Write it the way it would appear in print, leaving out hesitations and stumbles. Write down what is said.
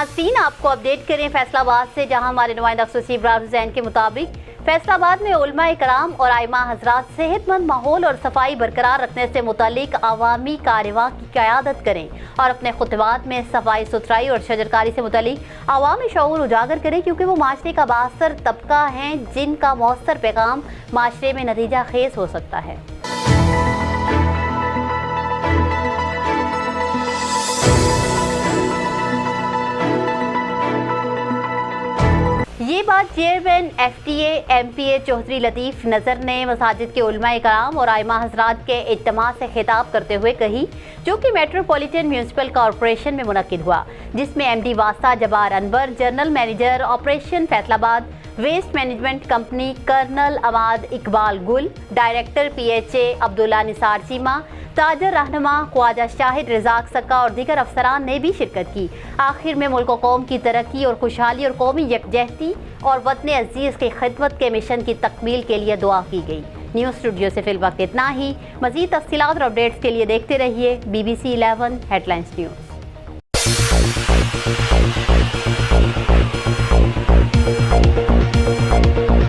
नाज़रीन, आपको अपडेट करें फैसलाबाद से, जहां हमारे नुमाइंदा अफसर इब्रार हुसैन के मुताबिक फैसलाबाद में उलमा कराम और आइमा हजरात सेहतमंद माहौल और सफाई बरकरार रखने से मुतालिक अवामी कारवां की क़यादत करें और अपने खुतबात में सफाई सुथराई और शजरकारी से मुतालिक अवामी शऊर उजागर करें, क्योंकि वो माशरे का बाअसर तबका हैं जिनका मौसर पैगाम माशरे में नतीजा खेज हो सकता है। ये बात चेयरमैन FTA MPA चौधरी लतीफ़ नज़र ने मसाजिद के उलमा कराम और आइमा हजरात के इज्तिमा से खिताब करते हुए कही, जो कि मेट्रोपॉलिटन म्यूनसिपल कॉरपोरेशन में मुनक्किद हुआ, जिसमें MD Wasta Jabbar Anwar, general manager operation Faisalabad waste management company colonel Amad Iqbal Gul, director PHA Abdullah Nisar Cheema, ताजर रहनुमा ख्वाजा शाहिद रज़ाक सक्का और दीगर अफसरान ने भी शिरकत की। आखिर में मुल्क कौम की तरक्की और खुशहाली और कौमी यकजहती और वतन अजीज़ की खिदमत के मिशन की तकमील के लिए दुआ की गई। न्यूज़ स्टूडियो से फिल वक्त इतना ही। मज़ीद तफ़सीलात और अपडेट्स के लिए देखते रहिए BBC 11 हेडलाइंस न्यूज़।